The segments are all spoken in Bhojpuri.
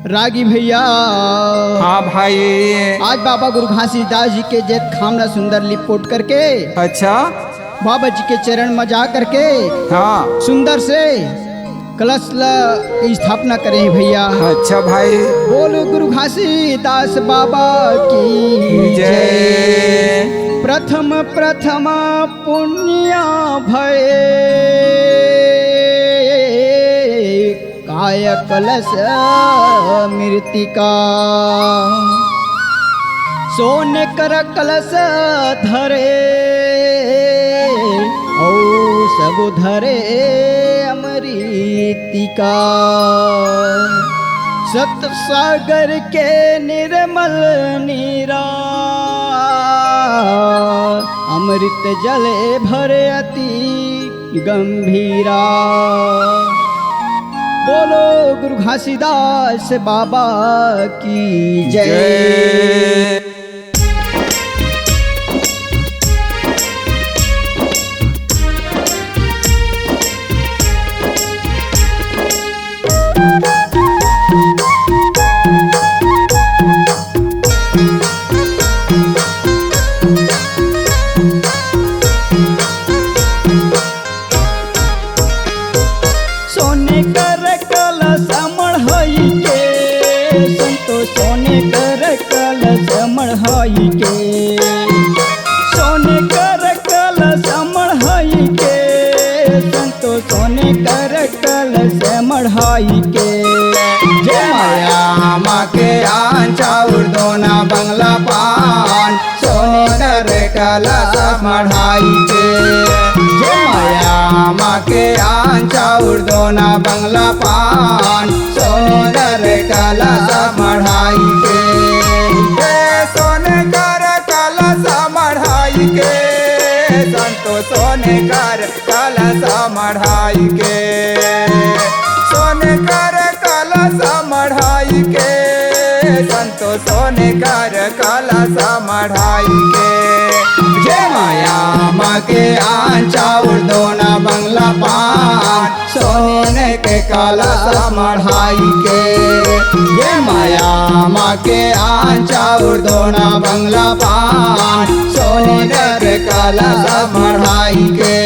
रागी भैया। हाँ भाई। आज बाबा गुरु घासीदास जी के जेठ खामना सुंदर लिपोट करके अच्छा। बाबा जी के चरण में जा करके हाँ सुंदर से कलश की स्थापना करें भैया। अच्छा भाई। बोलो गुरु घासीदास बाबा की जय। प्रथम प्रथम पुण्य भय काय कलश मृतिका सोने कर कलश धरे औ सब धरे अमृतिका सत सागर के निर्मल नीरा अमृत जले भरे अति गंभीरा। बोलो गुरु घासीदास बाबा की जय। सोने कर कलश मढ़ाई के संतो सोने कर कलश मढ़ाई के सोने कर कलश मढ़ाई के संतो सोने कर कलश मढ़ाई के। जय माया माँ के आंचा उर्दोना बंगला पान सोने कर कलश मढ़ाई के। जय माया माँ के आंचा उर्दोना बंगला पान सोने कर कलश मढ़ाई के। सोने कर कलश मढ़ाई के संतो सोने कर कलश मढ़ाई के। सोने कर कलश मढ़ाई के संतो सोने कर कलश मढ़ाई के। जय माया माँ के आंचा उर्दोना बंगला पान सोने के कलश मढ़ाई के। जय माया माँ के आंचा उर्दोना बंगला पान सोने के कलश मढ़ाई के।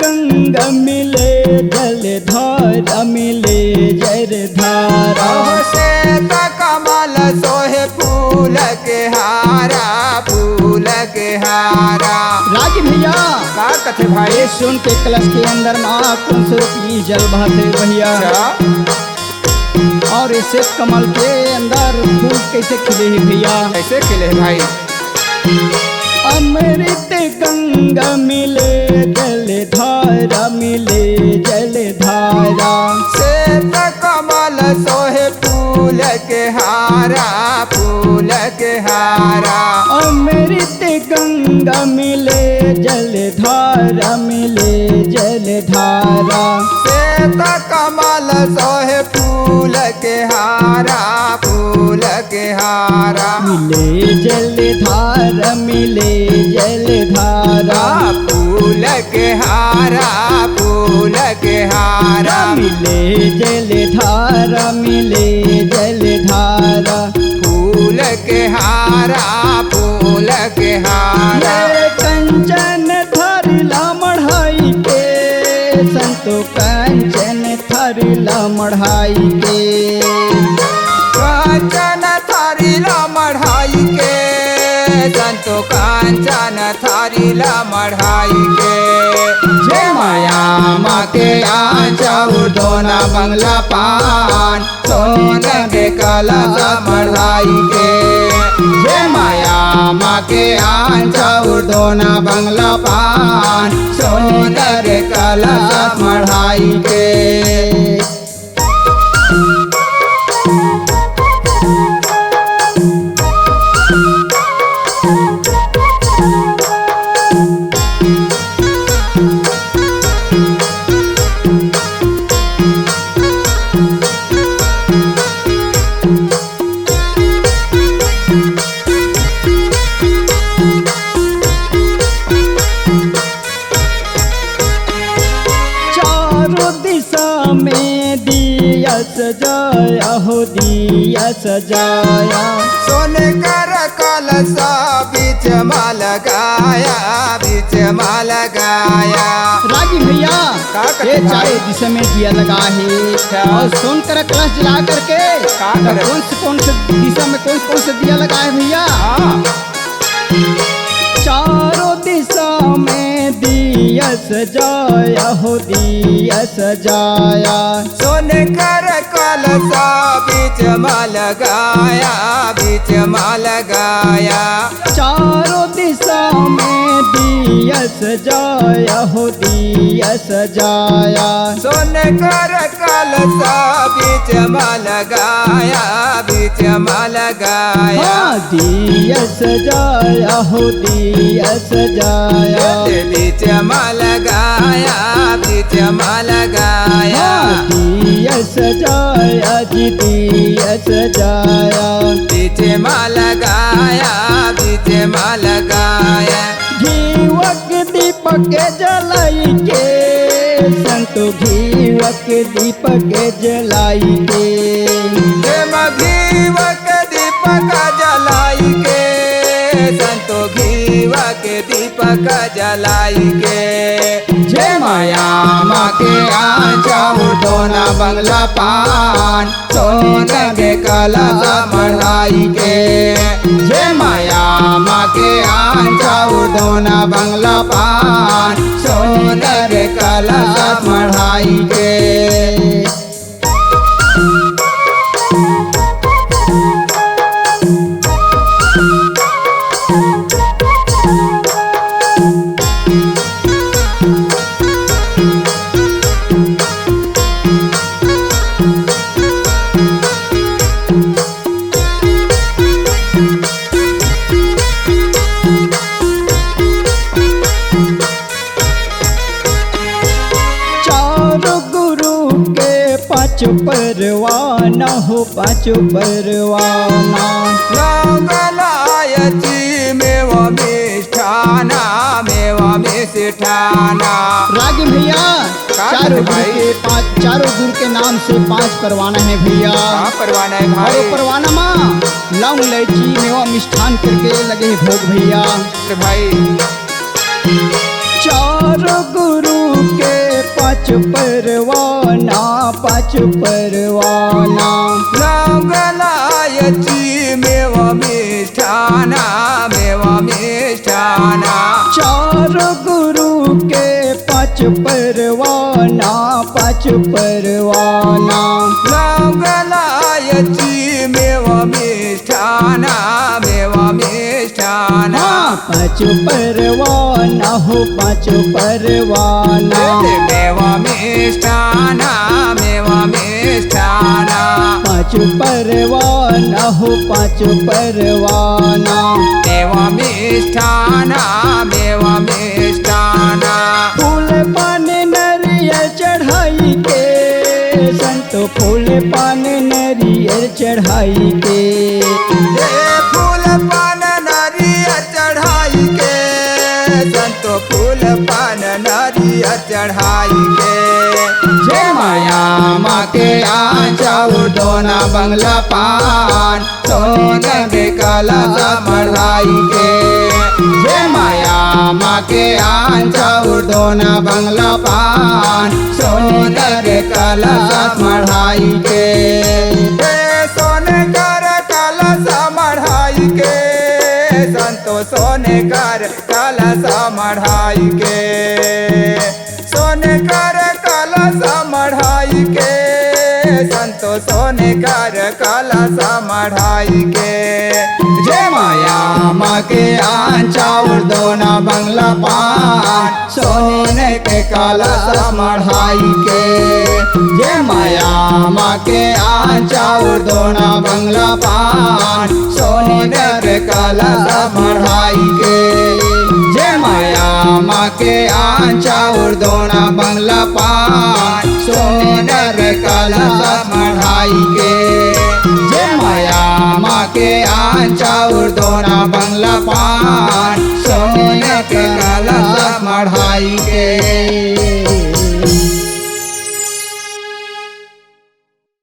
गंगा मिले जलधारा मिले जलधारा से कमल सोहे फूल के हारा फूल के हारा। राज भैया का कथे भाई। ये सुन के कलश के अंदर माँ कौन स्वरूपी जल बहते भैया। और इसे कमल के अंदर फूल कैसे खिले है भैया। कैसे खिले भाई। अमृत गंगा मिले जलधारा मिले जलधारा से कमल सोहे फूल के हारा फूल के हारा। अमृत गंगा मिले जलधारा मिले जलधारा से कमल सोहे फूल के हारा फूल के हारा। मिले जलधारा मिले जलधारा फूल के हारा फूल के हारा। मिले जलधारा मिले जलधारा फूल के हारा फूल के हारा। ये कंचन थरिला मढ़ाई के संतो कंचन थरिला मढ़ाई के। कांचन थारीला मढ़ाई के संतो कांचन थारीला मढ़ाई के। जय माया माँ के आंचा उर्दोना बंगला पान सोने के कलश मढ़ाई के। जय माया माँ के आंचा उर्दोना बंगला पान सोने के कलश मढ़ाई के। सजाया हो दिया सजाया। सोने कर कलसा बीच माल गाया, बीच माल गाया। रागी भैया का करते ये भाई? चारों दिशा में दिया लगा है और सोन कर कलश जला करके का करे? कौन से दिशा में कौन से दिया लगा है भैया? हाँ। चारों दिशा में दिया सजाया हो दिया सजाया। सोने कर कलसा बीच माल गाया, बीच माल गाया। चारों दिशा में दिया सजाया हो दिया सजाया। सोने कर कलसा बीच माल गाया, बीच माल गाया। हाँ दिया सजाया हो दिया सजाया। बीच माल गाया, बीच माल गाया। हाँ दिया सजाया जी दिया सजाया। बीच माल गाया, बीच माल गाया। घीवक दीपक जलाई के संतो घीवक दीपक जलाई के। घीवक दीपक जलाई के, संतो घीवक दीपक जलाई के। जय माया माँ के आंचा उठोना बंगला पान, सोने के कलश मढ़ाई के। जय माया माँ के आंचा उठोना बंगला पान, सोने के कलश मढ़ाई के। पाँचों परवाना हो पाँचों परवाना। मंगलायची मेवा मिष्ठाना, मेवा मिष्ठाना। रागी भैया चारों गुरु के नाम से 5 परवाना है भैया। कहाँ परवाना है भाई? और परवाना माँ लौंग इलायची मेवा मिष्ठान करके लगे हैं भोग भैया। अरे भाई चारों गुरु के 5 परवाना 5 परवाना। मंगलायची मेवा मिष्ठाना, मेवा मिष्ठाना। चारों गुरु के 5 परवाना 5 परवाना। मंगलायची मेवा मिष्ठाना, मेवा मिष्ठाना। 5 परवाना हो 5 परवाना। मेवा मिष्ठाना, मेवा मिष्ठाना। 5 परवाना हो 5 परवाना। मेवा मिष्ठाना, मेवा मिष्ठाना। फूल पान नरियल चढ़ाई के संतो फूल पान नरियल चढ़ाई के। फूल पान नारियल चढ़ाई के, संतो फूल पान नारियल चढ़ाई के। जय माया माँ के आंचा उठोना बंगला पान, सोने के कलश मढ़ाई के। जय माया माँ के आंचा उठोना बंगला पान, सोने के कलश मढ़ाई के। सोने कर कलश मढ़ाई के, संतो सोने कर कलश मढ़ाई के। सोने कर कलश मढ़ाई के, संतो सोने कर कलश मढ़ाई के। जय माया माँ के आंचा उड़दोना बंगला पान, सोने के कलश मढ़ाई के। जय माया माँ के आंचा उड़दोना बंगला पान, सोने के कलश मढ़ाई के। जय माया माँ के आंचा उड़दोना बंगला पान, सोने के कलश मढ़ाई के। जय माया माँ के आंचा उड़दोना बंगला पान, सोने के कलश मढ़ाई के।